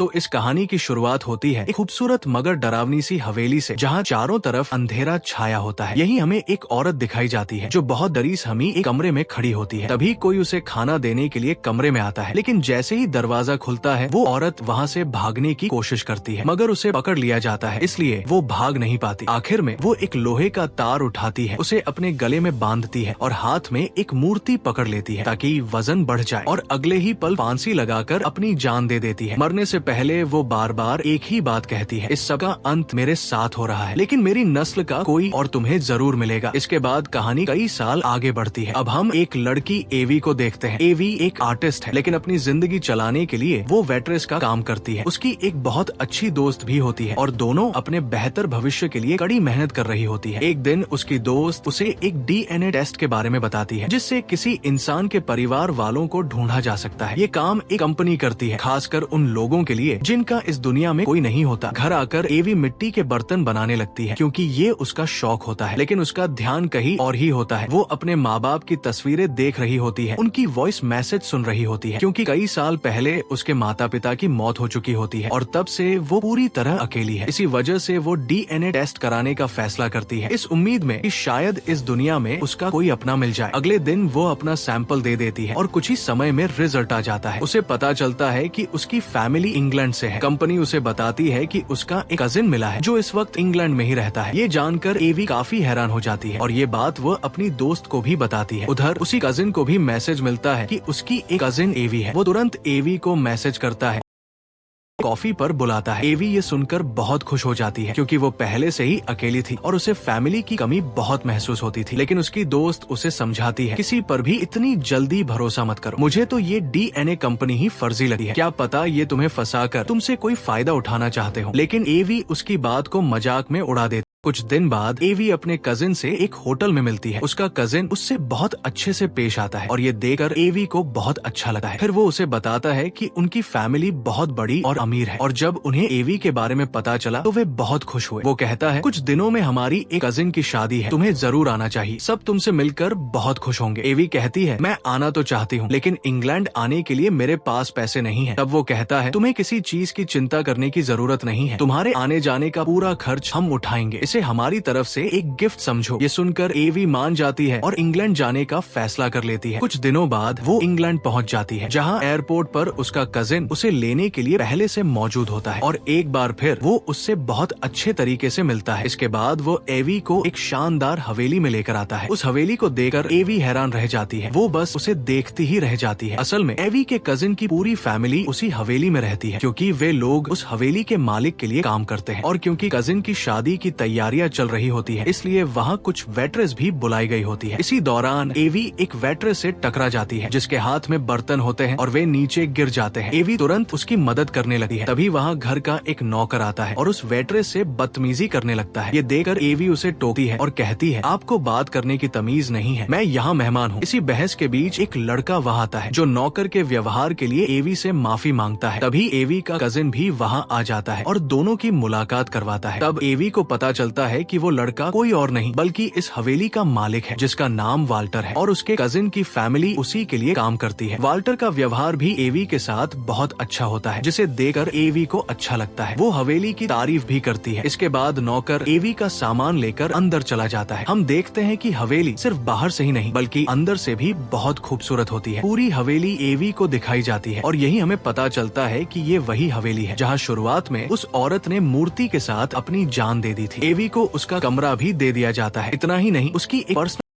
तो इस कहानी की शुरुआत होती है एक खूबसूरत मगर डरावनी सी हवेली से, जहाँ चारों तरफ अंधेरा छाया होता है। यही हमें एक औरत दिखाई जाती है जो बहुत डरी सहमी एक कमरे में खड़ी होती है। तभी कोई उसे खाना देने के लिए कमरे में आता है, लेकिन जैसे ही दरवाजा खुलता है वो औरत वहाँ से भागने की कोशिश करती है, मगर उसे पकड़ लिया जाता है, इसलिए वो भाग नहीं पाती। आखिर में वो एक लोहे का तार उठाती है, उसे अपने गले में बांधती है और हाथ में एक मूर्ति पकड़ लेती है ताकि वजन बढ़ जाए, और अगले ही पल फांसी लगाकर अपनी जान दे देती है। मरने से पहले वो बार बार एक ही बात कहती है, इस सब का अंत मेरे साथ हो रहा है, लेकिन मेरी नस्ल का कोई और तुम्हें जरूर मिलेगा। इसके बाद कहानी कई साल आगे बढ़ती है। अब हम एक लड़की एवी को देखते हैं। एवी एक आर्टिस्ट है, लेकिन अपनी जिंदगी चलाने के लिए वो वेट्रेस का काम करती है। उसकी एक बहुत अच्छी दोस्त भी होती है और दोनों अपने बेहतर भविष्य के लिए कड़ी मेहनत कर रही होती है। एक दिन उसकी दोस्त उसे एक डीएनए टेस्ट के बारे में बताती है, जिससे किसी इंसान के परिवार वालों को ढूंढा जा सकता है। ये काम एक कंपनी करती है, खासकर उन लोगों के लिए जिनका इस दुनिया में कोई नहीं होता। घर आकर एवी मिट्टी के बर्तन बनाने लगती है, क्योंकि ये उसका शौक होता है, लेकिन उसका ध्यान कहीं और ही होता है। वो अपने माँ बाप की तस्वीरें देख रही होती है, उनकी वॉइस मैसेज सुन रही होती है, क्योंकि कई साल पहले उसके माता पिता की मौत हो चुकी होती है और तब से वो पूरी तरह अकेली है। इसी वजह से वो डीएनए टेस्ट कराने का फैसला करती है, इस उम्मीद में कि शायद इस दुनिया में उसका कोई अपना मिल जाए। अगले दिन वो अपना सैंपल दे देती है और कुछ ही समय में रिजल्ट आ जाता है। उसे पता चलता है कि उसकी फैमिली इंग्लैंड से है। कंपनी उसे बताती है कि उसका एक कजिन मिला है जो इस वक्त इंग्लैंड में ही रहता है। ये जानकर एवी काफी हैरान हो जाती है और ये बात वो अपनी दोस्त को भी बताती है। उधर उसी कजिन को भी मैसेज मिलता है कि उसकी एक कजिन एवी है। वो तुरंत एवी को मैसेज करता है, कॉफी पर बुलाता है। एवी ये सुनकर बहुत खुश हो जाती है, क्योंकि वो पहले से ही अकेली थी और उसे फैमिली की कमी बहुत महसूस होती थी। लेकिन उसकी दोस्त उसे समझाती है, किसी पर भी इतनी जल्दी भरोसा मत करो। मुझे तो ये डीएनए कंपनी ही फर्जी लगी है, क्या पता ये तुम्हें फंसाकर तुमसे कोई फायदा उठाना चाहते हो। लेकिन एवी उसकी बात को मजाक में उड़ा देती। कुछ दिन बाद एवी अपने कजिन से एक होटल में मिलती है। उसका कजिन उससे बहुत अच्छे से पेश आता है और ये देखकर एवी को बहुत अच्छा लगता है। फिर वो उसे बताता है कि उनकी फैमिली बहुत बड़ी और अमीर है, और जब उन्हें एवी के बारे में पता चला तो वे बहुत खुश हुए। वो कहता है, कुछ दिनों में हमारी एक कजिन की शादी है, तुम्हें जरूर आना चाहिए, सब तुमसे मिलकर बहुत खुश होंगे। एवी कहती है, मैं आना तो चाहती हूँ, लेकिन इंग्लैंड आने के लिए मेरे पास पैसे नहीं है। तब वो कहता है, तुम्हें किसी चीज की चिंता करने की जरूरत नहीं है, तुम्हारे आने जाने का पूरा खर्च हम उठाएंगे, इसे हमारी तरफ से एक गिफ्ट समझो। ये सुनकर एवी मान जाती है और इंग्लैंड जाने का फैसला कर लेती है। कुछ दिनों बाद वो इंग्लैंड पहुंच जाती है, जहां एयरपोर्ट पर उसका कजिन उसे लेने के लिए पहले से मौजूद होता है और एक बार फिर वो उससे बहुत अच्छे तरीके से मिलता है। इसके बाद वो एवी को एक शानदार हवेली में लेकर आता है। उस हवेली को देखकर एवी हैरान रह जाती है, वो बस उसे देखती ही रह जाती है। असल में एवी के कजिन की पूरी फैमिली उसी हवेली में रहती है, क्योंकि वे लोग उस हवेली के मालिक के लिए काम करते हैं, और क्योंकि कजिन की शादी की तैयारियां चल रही होती है, इसलिए वहाँ कुछ वेट्रेस भी बुलाई गई होती है। इसी दौरान एवी एक वेट्रेस से टकरा जाती है, जिसके हाथ में बर्तन होते हैं और वे नीचे गिर जाते हैं। एवी तुरंत उसकी मदद करने लगी है। तभी वहाँ घर का एक नौकर आता है और उस वेट्रेस से बदतमीजी करने लगता है। ये देखकर एवी उसे टोकती है और कहती है, आपको बात करने की तमीज नहीं है, मैं यहाँ मेहमान हूँ। इसी बहस के बीच एक लड़का वहाँ आता है, जो नौकर के व्यवहार के लिए एवी से माफी मांगता है। तभी एवी का कजिन भी वहाँ आ जाता है और दोनों की मुलाकात करवाता है। तब एवी को पता चलता है कि वो लड़का कोई और नहीं बल्कि इस हवेली का मालिक है, जिसका नाम वाल्टर है, और उसके कजिन की फैमिली उसी के लिए काम करती है। वाल्टर का व्यवहार भी एवी के साथ बहुत अच्छा होता है, जिसे देखकर एवी को अच्छा लगता है। वो हवेली की तारीफ भी करती है। इसके बाद नौकर एवी का सामान लेकर अंदर चला जाता है। हम देखते हैं कि हवेली सिर्फ बाहर से ही नहीं बल्कि अंदर से भी बहुत खूबसूरत होती है। पूरी हवेली एवी को दिखाई जाती है और यही हमें पता चलता है कि ये वही हवेली है जहाँ शुरुआत में उस औरत ने मूर्ति के साथ अपनी जान दे दी थी। एवी को उसका कमरा भी दे दिया जाता है। इतना ही नहीं, उसकी एक पर्सनल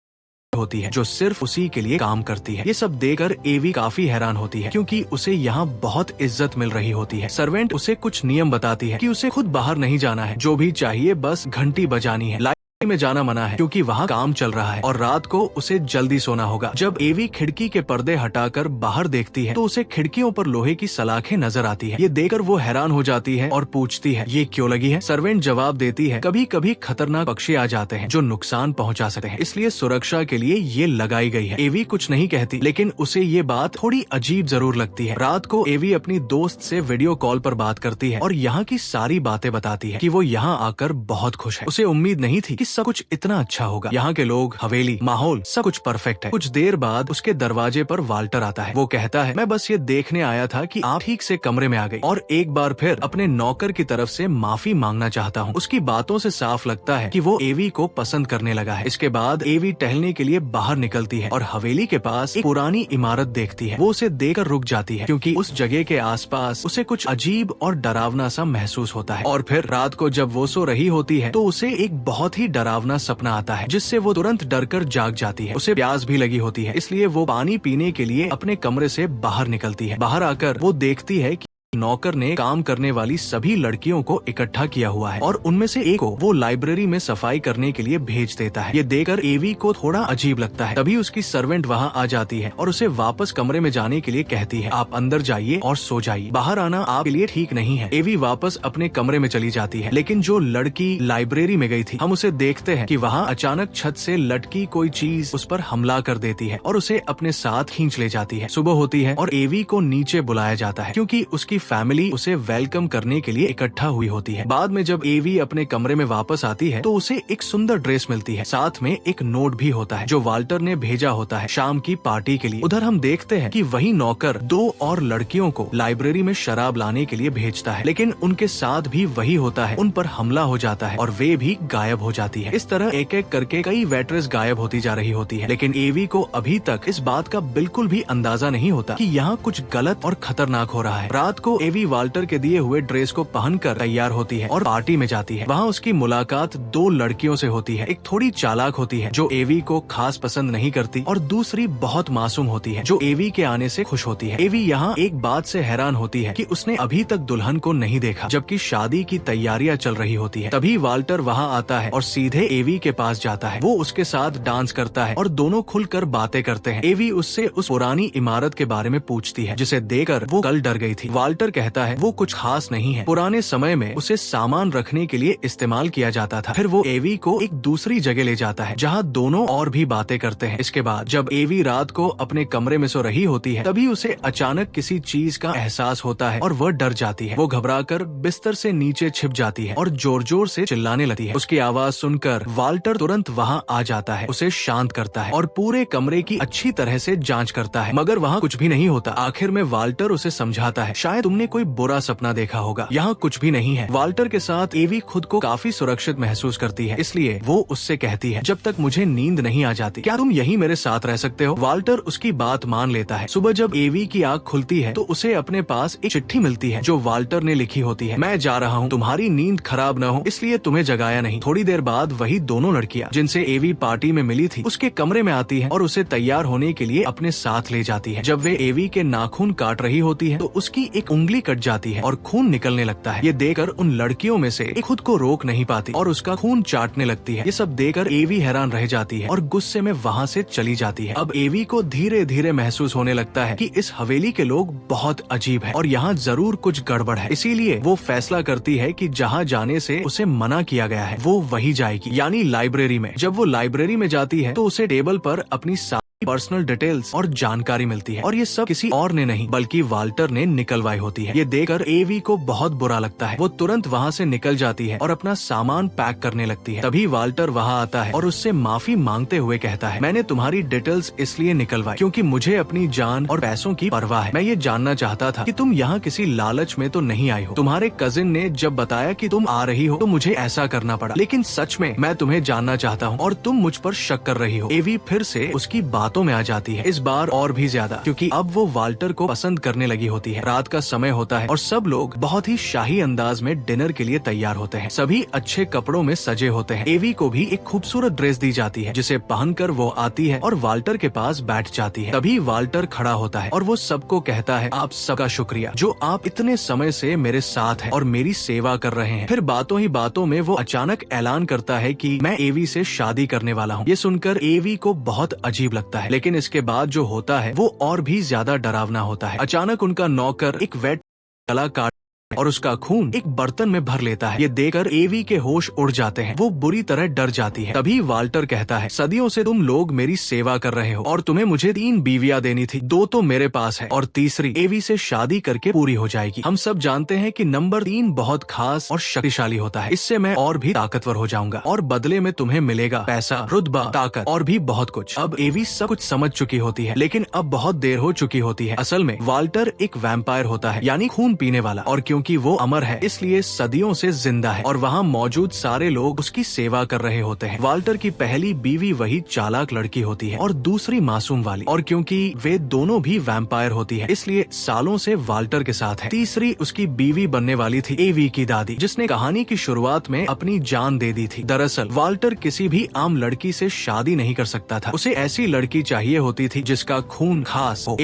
होती है जो सिर्फ उसी के लिए काम करती है। ये सब देखकर एवी काफी हैरान होती है, क्योंकि उसे यहाँ बहुत इज्जत मिल रही होती है। सर्वेंट उसे कुछ नियम बताती है कि उसे खुद बाहर नहीं जाना है, जो भी चाहिए बस घंटी बजानी है। में जाना मना है, क्योंकि वहाँ काम चल रहा है, और रात को उसे जल्दी सोना होगा। जब एवी खिड़की के पर्दे हटाकर बाहर देखती है तो उसे खिड़कियों पर लोहे की सलाखें नजर आती है। ये देखकर वो हैरान हो जाती है और पूछती है, ये क्यों लगी है? सर्वेंट जवाब देती है, कभी कभी खतरनाक पक्षी आ जाते हैं जो नुकसान पहुँचा सकते हैं, इसलिए सुरक्षा के लिए ये लगाई गई है। एवी कुछ नहीं कहती, लेकिन उसे ये बात थोड़ी अजीब जरूर लगती है। रात को एवी अपनी दोस्त से वीडियो कॉल पर बात करती है और यहाँ की सारी बातें बताती है कि वो यहाँ आकर बहुत खुश है। उसे उम्मीद नहीं थी कि सब कुछ इतना अच्छा होगा। यहाँ के लोग, हवेली, माहौल सब कुछ परफेक्ट है। कुछ देर बाद उसके दरवाजे पर वाल्टर आता है। वो कहता है, मैं बस ये देखने आया था कि आप ठीक से कमरे में आ गई और एक बार फिर अपने नौकर की तरफ से माफी मांगना चाहता हूँ। उसकी बातों से साफ लगता है कि वो एवी को पसंद करने लगा है। इसके बाद एवी टहलने के लिए बाहर निकलती है और हवेली के पास एक पुरानी इमारत देखती है। वो उसे देखकर रुक जाती है क्योंकि उस जगह के आसपास उसे कुछ अजीब और डरावना सा महसूस होता है। और फिर रात को जब वो सो रही होती है तो उसे एक बहुत ही डरावना सपना आता है जिससे वो तुरंत डरकर जाग जाती है। उसे प्यास भी लगी होती है, इसलिए वो पानी पीने के लिए अपने कमरे से बाहर निकलती है। बाहर आकर वो देखती है कि नौकर ने काम करने वाली सभी लड़कियों को इकट्ठा किया हुआ है और उनमें से एक को वो लाइब्रेरी में सफाई करने के लिए भेज देता है। ये देखकर एवी को थोड़ा अजीब लगता है। तभी उसकी सर्वेंट वहाँ आ जाती है और उसे वापस कमरे में जाने के लिए कहती है, आप अंदर जाइए और सो जाइए, बाहर आना आपके लिए ठीक नहीं है। एवी वापस अपने कमरे में चली जाती है, लेकिन जो लड़की लाइब्रेरी में गई थी, हम उसे देखते हैं कि वहाँ अचानक छत से लटकी कोई चीज उस पर हमला कर देती है और उसे अपने साथ खींच ले जाती है। सुबह होती है और एवी को नीचे बुलाया जाता है क्योंकि उसकी फैमिली उसे वेलकम करने के लिए इकट्ठा हुई होती है। बाद में जब एवी अपने कमरे में वापस आती है तो उसे एक सुंदर ड्रेस मिलती है, साथ में एक नोट भी होता है जो वाल्टर ने भेजा होता है शाम की पार्टी के लिए। उधर हम देखते हैं कि वही नौकर दो और लड़कियों को लाइब्रेरी में शराब लाने के लिए भेजता है, लेकिन उनके साथ भी वही होता है, उन पर हमला हो जाता है और वे भी गायब हो जाती है। इस तरह एक एक करके कई वेट्रेस गायब होती जा रही होती है, लेकिन एवी को अभी तक इस बात का बिल्कुल भी अंदाजा नहीं होता कि यहाँ कुछ गलत और खतरनाक हो रहा है। रात को एवी वाल्टर के दिए हुए ड्रेस को पहनकर तैयार होती है और पार्टी में जाती है। वहाँ उसकी मुलाकात दो लड़कियों से होती है। एक थोड़ी चालाक होती है जो एवी को खास पसंद नहीं करती और दूसरी बहुत मासूम होती है जो एवी के आने से खुश होती है। एवी यहाँ एक बात से हैरान होती है कि उसने अभी तक दुल्हन को नहीं देखा, जबकि शादी की तैयारियां चल रही होती है। तभी वाल्टर वहाँ आता है और सीधे एवी के पास जाता है। वो उसके साथ डांस करता है और दोनों खुलकर बातें करते हैं। एवी उससे उस पुरानी इमारत के बारे में पूछती है जिसे देखकर वो कल डर गई थी। वाल्टर कहता है वो कुछ खास नहीं है, पुराने समय में उसे सामान रखने के लिए इस्तेमाल किया जाता था। फिर वो एवी को एक दूसरी जगह ले जाता है जहाँ दोनों और भी बातें करते हैं। इसके बाद जब एवी रात को अपने कमरे में सो रही होती है तभी उसे अचानक किसी चीज का एहसास होता है और वह डर जाती है। वो घबराकर बिस्तर से नीचे छिप जाती है और जोर जोर से चिल्लाने लगती है। उसकी आवाज सुनकर वाल्टर तुरंत वहाँ आ जाता है, उसे शांत करता है और पूरे कमरे की अच्छी तरह से जांच करता है, मगर वहाँ कुछ भी नहीं होता। आखिर में वाल्टर उसे समझाता है, शायद तुमने कोई बुरा सपना देखा होगा, यहाँ कुछ भी नहीं है। वाल्टर के साथ एवी खुद को काफी सुरक्षित महसूस करती है, इसलिए वो उससे कहती है, जब तक मुझे नींद नहीं आ जाती क्या तुम यहीं मेरे साथ रह सकते हो। वाल्टर उसकी बात मान लेता है। सुबह जब एवी की आँख खुलती है तो उसे अपने पास एक चिट्ठी मिलती है जो वाल्टर ने लिखी होती है, मैं जा रहा हूँ, तुम्हारी नींद खराब न हो इसलिए तुम्हें जगाया नहीं। थोड़ी देर बाद वही दोनों लड़कियाँ जिनसे एवी पार्टी में मिली थी उसके कमरे में आती है और उसे तैयार होने के लिए अपने साथ ले जाती है। जब वे एवी के नाखून काट रही होती है तो उसकी एक उंगली कट जाती है और खून निकलने लगता है। ये देखकर उन लड़कियों में से एक खुद को रोक नहीं पाती और उसका खून चाटने लगती है। ये सब देखकर एवी हैरान रह जाती है और गुस्से में वहाँ से चली जाती है। अब एवी को धीरे धीरे महसूस होने लगता है कि इस हवेली के लोग बहुत अजीब हैं और यहाँ जरूर कुछ गड़बड़ है। इसीलिए वो फैसला करती है कि जहाँ जाने से उसे मना किया गया है वो वही जाएगी, यानी लाइब्रेरी में। जब वो लाइब्रेरी में जाती है तो उसे टेबल पर अपनी पर्सनल डिटेल्स और जानकारी मिलती है और ये सब किसी और ने नहीं बल्कि वाल्टर ने निकलवाई होती है। ये देखकर एवी को बहुत बुरा लगता है। वो तुरंत वहाँ से निकल जाती है और अपना सामान पैक करने लगती है। तभी वाल्टर वहाँ आता है और उससे माफी मांगते हुए कहता है, मैंने तुम्हारी डिटेल्स इसलिए निकलवाई क्योंकि मुझे अपनी जान और पैसों की परवाह है। मैं ये जानना चाहता था कि तुम यहाँ किसी लालच में तो नहीं आई हो। तुम्हारे कजिन ने जब बताया कि तुम आ रही हो तो मुझे ऐसा करना पड़ा, लेकिन सच में मैं तुम्हें जानना चाहता हूँ और तुम मुझ पर शक कर रही हो। एवी फिर से उसकी बातों में आ जाती है, इस बार और भी ज्यादा, क्योंकि अब वो वाल्टर को पसंद करने लगी होती है। रात का समय होता है और सब लोग बहुत ही शाही अंदाज में डिनर के लिए तैयार होते हैं। सभी अच्छे कपड़ों में सजे होते हैं। एवी को भी एक खूबसूरत ड्रेस दी जाती है जिसे पहनकर वो आती है और वाल्टर के पास बैठ जाती है। तभी वाल्टर खड़ा होता है और वो सबको कहता है, आप सबका शुक्रिया जो आप इतने समय से मेरे साथ हैं और मेरी सेवा कर रहे हैं। फिर बातों ही बातों में वो अचानक ऐलान करता है कि मैं एवी से शादी करने वाला हूँ। ये सुनकर एवी को बहुत अजीब लगता है, लेकिन इसके बाद जो होता है वो और भी ज्यादा डरावना होता है। अचानक उनका नौकर एक वेट गला काट और उसका खून एक बर्तन में भर लेता है। ये देखकर एवी के होश उड़ जाते हैं। वो बुरी तरह डर जाती है। तभी वाल्टर कहता है, सदियों से तुम लोग मेरी सेवा कर रहे हो और तुम्हें मुझे 3 बीवियां देनी थी, 2 तो मेरे पास है और तीसरी एवी से शादी करके पूरी हो जाएगी। हम सब जानते हैं कि नंबर 3 बहुत खास और शक्तिशाली होता है। इससे मैं और भी ताकतवर हो जाऊंगा और बदले में तुम्हें मिलेगा पैसा, रुतबा, ताकत और भी बहुत कुछ। अब एवी सब कुछ समझ चुकी होती है, लेकिन अब बहुत देर हो चुकी होती है। असल में वाल्टर एक वैम्पायर होता है, यानी खून पीने वाला, और क्योंकि वो अमर है इसलिए सदियों से जिंदा है और वहाँ मौजूद सारे लोग उसकी सेवा कर रहे होते हैं। वाल्टर की पहली बीवी वही चालाक लड़की होती है और दूसरी मासूम वाली, और क्योंकि वे दोनों भी वैम्पायर होती है इसलिए सालों से वाल्टर के साथ है। तीसरी उसकी बीवी बनने वाली थी एवी की दादी, जिसने कहानी की शुरुआत में अपनी जान दे दी थी। दरअसल वाल्टर किसी भी आम लड़की से शादी नहीं कर सकता था, उसे ऐसी लड़की चाहिए होती थी जिसका खून खास हो।